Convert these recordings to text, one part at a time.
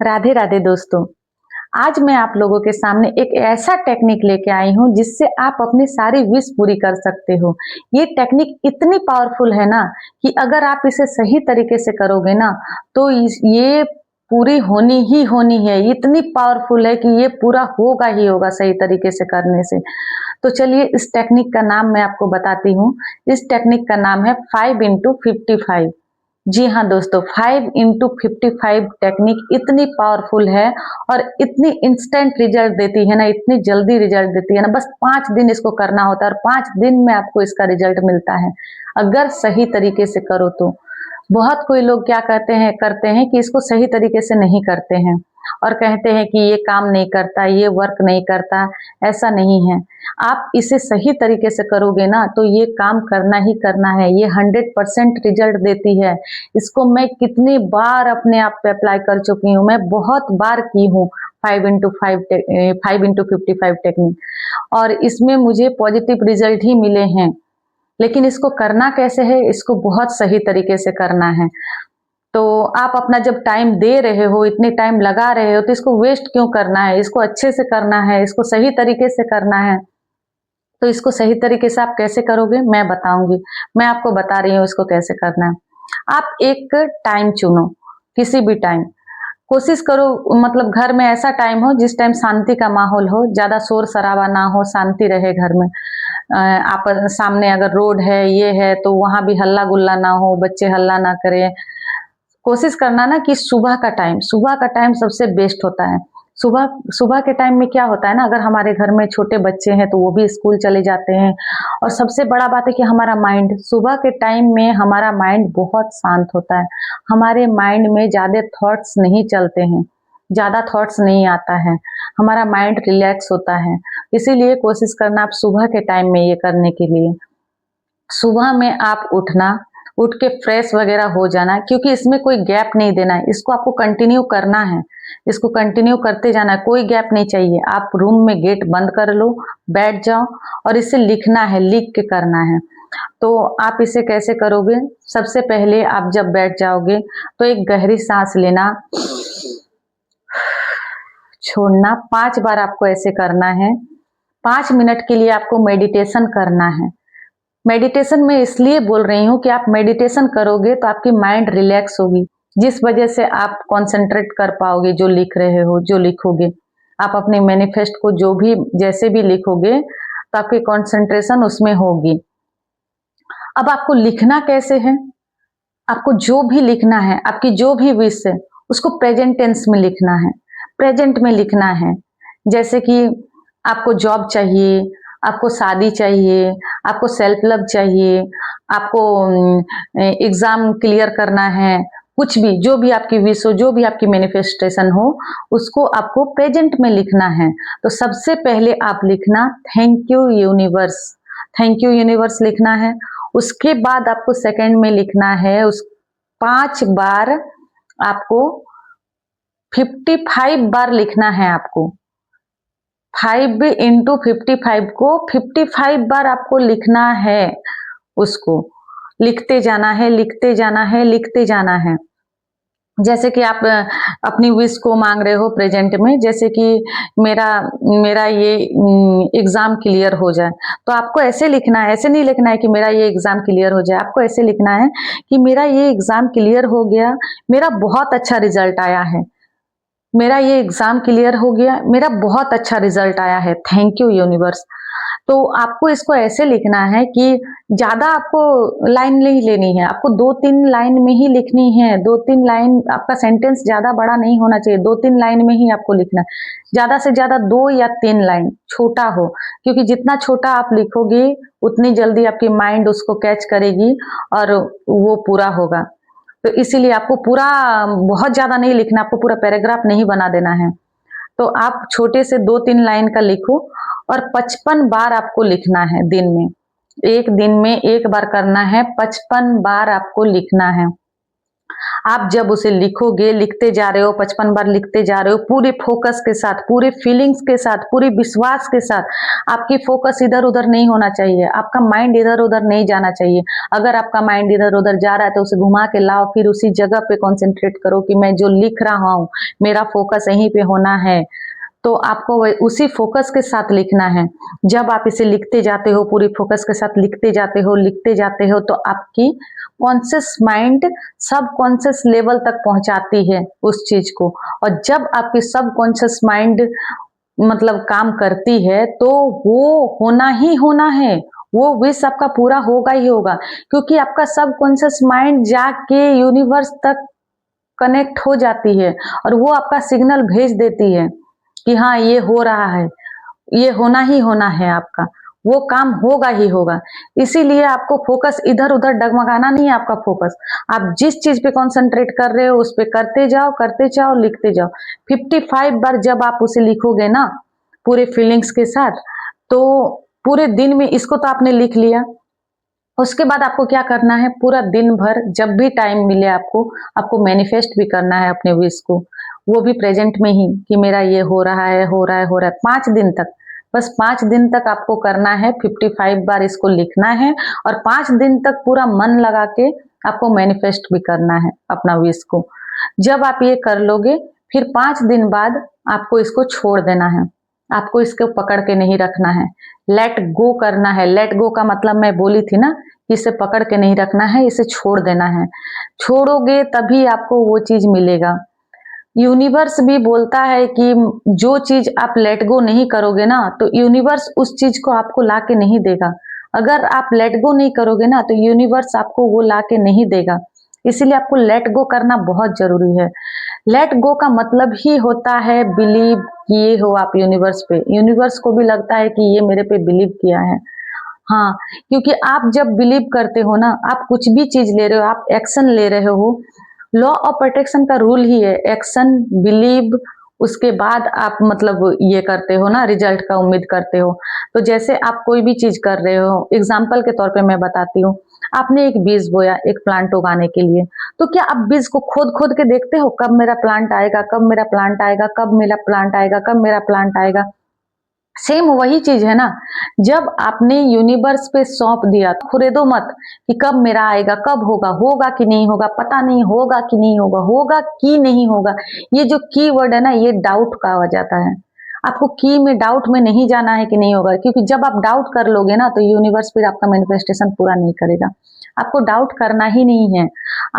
राधे राधे दोस्तों। आज मैं आप लोगों के सामने एक ऐसा टेक्निक लेके आई हूँ जिससे आप अपनी सारी विश पूरी कर सकते हो। ये टेक्निक इतनी पावरफुल है ना कि अगर आप इसे सही तरीके से करोगे ना तो ये पूरी होनी ही होनी है। इतनी पावरफुल है कि ये पूरा होगा ही होगा सही तरीके से करने से। तो चलिए इस टेक्निक का नाम मैं आपको बताती हूँ। इस टेक्निक का नाम है 5 into 55। जी हाँ दोस्तों, 5 into 55 टेक्निक इतनी पावरफुल है और इतनी इंस्टेंट रिजल्ट देती है ना, इतनी जल्दी रिजल्ट देती है ना। बस 5 दिन इसको करना होता है और 5 दिन में आपको इसका रिजल्ट मिलता है अगर सही तरीके से करो तो। बहुत कोई लोग क्या करते हैं कि इसको सही तरीके से नहीं करते हैं और कहते हैं कि ये काम नहीं करता, ये वर्क नहीं करता। ऐसा नहीं है। आप इसे सही तरीके से करोगे ना तो ये काम करना ही करना है। ये 100% रिजल्ट देती है। इसको मैं कितनी बार अपने आप पे अप्लाई कर चुकी हूँ। मैं बहुत बार की हूँ 5 into 55 टेक्निक और इसमें मुझे पॉजिटिव रिजल्ट ही मिले हैं। लेकिन इसको करना कैसे है? इसको बहुत सही तरीके से करना है। तो आप अपना जब टाइम दे रहे हो, इतने टाइम लगा रहे हो, तो इसको वेस्ट क्यों करना है? इसको अच्छे से करना है, इसको सही तरीके से करना है। तो इसको सही तरीके से आप कैसे करोगे मैं बताऊंगी। मैं आपको बता रही हूँ इसको कैसे करना है। आप एक टाइम चुनो, किसी भी टाइम। कोशिश करो मतलब घर में ऐसा टाइम हो जिस टाइम शांति का माहौल हो, ज्यादा शोर शराबा ना हो, शांति रहे घर में। आप सामने अगर रोड है ये है तो वहां भी हल्ला गुल्ला ना हो, बच्चे हल्ला ना करें। कोशिश करना ना कि सुबह का टाइम सबसे बेस्ट होता है। सुबह सुबह के टाइम में क्या होता है ना, अगर हमारे घर में छोटे बच्चे हैं तो वो भी स्कूल चले जाते हैं। और सबसे बड़ा बात है कि हमारा माइंड सुबह के टाइम में हमारा माइंड बहुत शांत होता है। हमारे माइंड में ज्यादा थॉट्स नहीं चलते हैं, ज्यादा थॉट्स नहीं आता है। हमारा माइंड रिलैक्स होता है। इसीलिए कोशिश करना आप सुबह के टाइम में ये करने के लिए। सुबह में आप उठ के फ्रेश वगैरह हो जाना, क्योंकि इसमें कोई गैप नहीं देना है। इसको आपको कंटिन्यू करना है, इसको कंटिन्यू करते जाना है, कोई गैप नहीं चाहिए। आप रूम में गेट बंद कर लो, बैठ जाओ और इसे लिखना है, लिख के करना है। तो आप इसे कैसे करोगे? सबसे पहले आप जब बैठ जाओगे तो एक गहरी सांस लेना, छोड़ना। 5 बार आपको ऐसे करना है। 5 मिनट के लिए आपको मेडिटेशन करना है। मेडिटेशन में इसलिए बोल रही हूँ कि आप मेडिटेशन करोगे तो आपकी माइंड रिलैक्स होगी, जिस वजह से आप कंसंट्रेट कर पाओगे जो लिख रहे हो, जो लिखोगे। आप अपने मैनिफेस्ट को जो भी जैसे भी लिखोगे तो आपकी कंसंट्रेशन उसमें होगी। अब आपको लिखना कैसे है? आपको जो भी लिखना है, आपकी जो भी विश है, उसको प्रेजेंट टेंस में लिखना है, प्रेजेंट में लिखना है। जैसे कि आपको जॉब चाहिए, आपको शादी चाहिए, आपको सेल्फ लव चाहिए, आपको एग्जाम क्लियर करना है, कुछ भी जो भी आपकी विश हो, जो भी आपकी मैनिफेस्टेशन हो, उसको आपको प्रेजेंट में लिखना है। तो सबसे पहले आप लिखना thank you universe. Thank you universe लिखना है। उसके बाद आपको सेकंड में लिखना है उस 5 बार आपको 55 बार लिखना है। आपको 5 into 55 को 55 बार आपको लिखना है। उसको लिखते जाना है, लिखते जाना है, लिखते जाना है। जैसे कि आप अपनी विश को मांग रहे हो प्रेजेंट में, जैसे कि मेरा मेरा ये एग्जाम क्लियर हो जाए, तो आपको ऐसे लिखना है। ऐसे नहीं लिखना है कि मेरा ये एग्जाम क्लियर हो जाए, आपको ऐसे लिखना है कि मेरा ये एग्जाम क्लियर हो गया, मेरा बहुत अच्छा रिजल्ट आया है। मेरा ये एग्जाम क्लियर हो गया, मेरा बहुत अच्छा रिजल्ट आया है, थैंक यू यूनिवर्स। तो आपको इसको ऐसे लिखना है कि ज्यादा आपको लाइन नहीं लेनी है, आपको 2-3 लाइन में ही लिखनी है। 2-3 लाइन, आपका सेंटेंस ज्यादा बड़ा नहीं होना चाहिए, 2-3 लाइन में ही आपको लिखना है। ज्यादा से ज्यादा 2 या 3 लाइन, छोटा हो, क्योंकि जितना छोटा आप लिखोगे उतनी जल्दी आपकी माइंड उसको कैच करेगी और वो पूरा होगा। तो इसीलिए आपको पूरा बहुत ज्यादा नहीं लिखना, आपको पूरा पैराग्राफ नहीं बना देना है। तो आप छोटे से 2-3 लाइन का लिखो और 55 बार आपको लिखना है दिन में। एक दिन में एक बार करना है, 55 बार आपको लिखना है। आप जब उसे लिखोगे, लिखते जा रहे हो, 55 बार लिखते जा रहे हो, पूरे फोकस के साथ, पूरे फीलिंग्स के साथ, पूरे विश्वास के साथ, आपकी फोकस इधर-उधर नहीं होना चाहिए, आपका माइंड इधर-उधर नहीं जाना चाहिए। अगर आपका माइंड इधर-उधर जा रहा है तो उसे घुमा के लाओ, फिर उसी जगह पे कॉन्सेंट्रेट करो कि मैं जो लिख रहा हूँ, मेरा फोकस यहीं पे होना है। तो आपको उसी फोकस के साथ लिखना है। जब आप इसे लिखते जाते हो, पूरी फोकस के साथ लिखते जाते हो तो आपकी कॉन्शियस माइंड सब कॉन्शियस लेवल तक पहुंचाती है उस चीज को। और जब आपकी सब कॉन्शियस माइंड मतलब काम करती है तो वो होना ही होना है, वो विश आपका पूरा होगा ही होगा, क्योंकि आपका सब कॉन्शियस माइंड जाके यूनिवर्स तक कनेक्ट हो जाती है और वो आपका सिग्नल भेज देती है कि हाँ ये हो रहा है, ये होना ही होना है आपका, वो काम होगा ही होगा। इसीलिए आपको फोकस इधर-उधर डगमगाना नहीं है आपका फोकस। आप जिस चीज़ पे कॉन्संट्रेट कर रहे हो उस पे करते जाओ, लिखते जाओ। 55 बार जब आप उसे लिखोगे ना, पूरे फीलिंग्स के साथ, तो पूरे दिन में इसको तो आपने लिख लिया, उसके बाद आपको क्या करना है, पूरा दिन भर जब भी टाइम मिले आपको, आपको मैनिफेस्ट भी करना है अपने विश को। वो भी प्रेज़ेंट में ही कि मेरा ये हो रहा है, हो रहा है, हो रहा है। 5 दिन तक, बस 5 दिन तक आपको करना है, 55 बार इसको लिखना है और 5 दिन तक पूरा मन लगा के आपको मैनिफेस्ट भी करना है अपना विश को। जब आप ये कर लोगे, फिर 5 दिन बाद आपको इसको छोड़ देना है। आपको इसको पकड़ के नहीं रखना है, लेट गो करना है। लेट गो का मतलब मैं बोली थी ना, कि इसे पकड़ के नहीं रखना है, इसे छोड़ देना है। छोड़ोगे तभी आपको वो चीज़ मिलेगा। यूनिवर्स भी बोलता है कि जो चीज़ आप लेट गो नहीं करोगे ना, तो यूनिवर्स उस चीज़ को आपको ला के नहीं देगा। अगर आप लेट गो नहीं करोगे ना, तो यूनिवर्स आपको वो ला के नहीं देगा। इसीलिए आपको लेट गो करना बहुत ज़रूरी है। लेट गो का मतलब ही होता है बिलीव किए हो आप यूनिवर्स पे। यूनिवर्स को भी लगता है कि ये मेरे पे बिलीव किया है। हाँ, क्योंकि आप जब बिलीव करते हो ना, आप कुछ भी चीज़ ले रहे हो, आप एक्शन ले रहे हो, लॉ ऑफ अट्रैक्शन का रूल ही है एक्शन, बिलीव, उसके बाद आप मतलब ये करते हो ना, रिजल्ट का उम्मीद करते हो। तो जैसे आप कोई भी चीज़ कर रहे हो, एग्ज़ाम्पल के तौर पे मैं बताती हूँ, आपने एक बीज बोया एक प्लांट उगाने के लिए, तो क्या आप बीज को खोद-खोद के देखते हो कब मेरा प्लांट आएगा, कब मेरा प्लांट आएगा, कब मेरा प्लांट आएगा, कब मेरा प्लांट आएगा? सेम वही चीज है ना, जब आपने यूनिवर्स पे सौंप दिया तो खुरेदो मत कि कब मेरा आएगा, कब होगा, होगा कि नहीं होगा, पता नहीं होगा कि नहीं होगा, होगा कि नहीं होगा। ये जो की वर्ड है ना, ये डाउट का आ जाता है। आपको की में डाउट में नहीं जाना है कि नहीं होगा, क्योंकि जब आप डाउट कर लोगे ना तो यूनिवर्स फिर आपका मैनिफेस्टेशन पूरा नहीं करेगा। आपको डाउट करना ही नहीं है।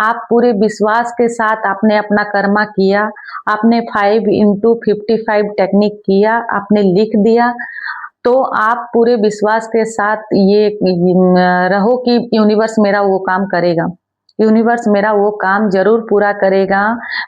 आप पूरे विश्वास के साथ आपने अपना कर्मा किया, आपने 5 इंटू 55 टेक्निक किया, आपने लिख दिया, तो आप पूरे विश्वास के साथ ये रहो कि यूनिवर्स मेरा वो काम करेगा। यूनिवर्स मेरा वो काम ज़रूर पूरा करेगा।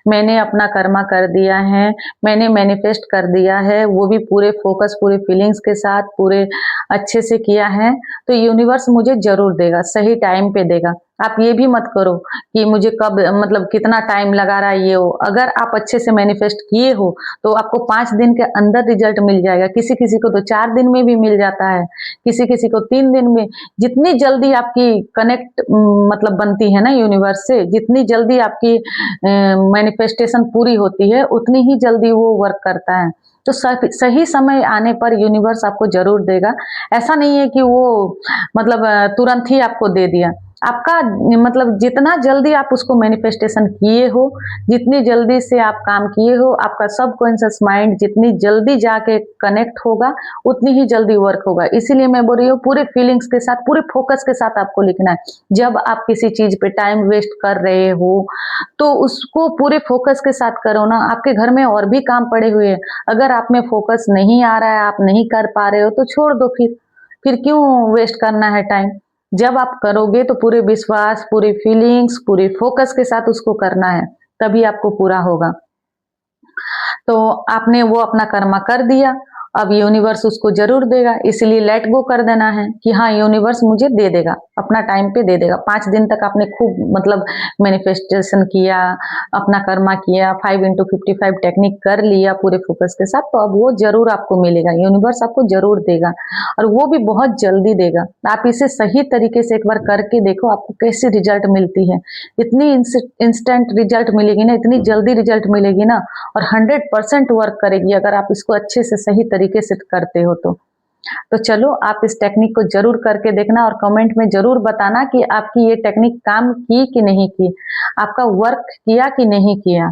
मैंने अपना कर्मा कर दिया है, मैंने मैनिफेस्ट कर दिया है, वो भी पूरे फ़ोकस, पूरे फीलिंग्स के साथ, पूरे अच्छे से किया है, तो यूनिवर्स मुझे ज़रूर देगा, सही टाइम पे देगा। आप ये भी मत करो कि मुझे कब मतलब कितना टाइम लगा रहा है ये वो। अगर आप अच्छे से मैनिफेस्ट किए हो, तो आपको 5 दिन के अंदर रिज़ल्ट मिल जाएगा। किसी-किसी को तो 4 दिन में भी मिल जाता है, किसी-किसी को 3 दिन में। जितनी जल्दी आपकी कनेक्ट मतलब बनती है ना यूनिवर्स से, जितनी जल्दी आपकी मैनिफेस्टेशन पूरी होती है, उतनी ही जल्दी वो वर्क करता है। तो सही समय आने पर यूनिवर्स आपको ज़रूर देगा। ऐसा नहीं है कि वो मतलब तुरंत ही आपको दे दिया। आपका मतलब जितना जल्दी आप उसको मैनिफेस्टेशन किए हो, जितनी जल्दी से आप काम किए हो, आपका सबकॉन्शियस माइंड जितनी जल्दी जाके कनेक्ट होगा, उतनी ही जल्दी वर्क होगा। इसीलिए मैं बोल रही हूँ पूरे फीलिंग्स के साथ, पूरे फोकस के साथ आपको लिखना है। जब आप किसी चीज़ पे टाइम वेस्ट कर रहे हो, तो उसको पूरे फोकस के साथ करो ना। आपके घर में और भी काम पड़े हुए हैं, अगर आप में फोकस नहीं आ रहा है, आप नहीं कर पा रहे हो, तो छोड़ दो फिर क्यों वेस्ट करना है टाइम। जब आप करोगे तो पूरे विश्वास, पूरी फीलिंग्स, पूरे फोकस के साथ उसको करना है, तभी आपको पूरा होगा। तो आपने वो अपना कर्मा कर दिया अब यूनिवर्स उसको जरूर देगा, इसीलिए लेट गो कर देना है कि हाँ यूनिवर्स मुझे दे देगा, अपना टाइम पे दे देगा। 5 दिन तक आपने खूब मतलब मैनिफेस्टेशन किया, अपना कर्मा किया, 5x55 टेक्निक कर लिया पूरे फोकस के साथ, तो अब वो जरूर आपको मिलेगा, यूनिवर्स आपको जरूर देगा और वो भी बहुत जल्दी देगा। आप इसे सही तरीके से एक बार करके देखो, आपको कैसी रिजल्ट मिलती है। इतनी इंस्टेंट रिजल्ट मिलेगी ना, इतनी जल्दी रिजल्ट मिलेगी ना, और 100% वर्क करेगी अगर आप इसको अच्छे से सही तरीके से करते हो तो चलो आप इस टेक्निक को जरूर करके देखना और कमेंट में जरूर बताना कि आपकी ये टेक्निक काम की कि नहीं की, आपका वर्क किया कि नहीं किया।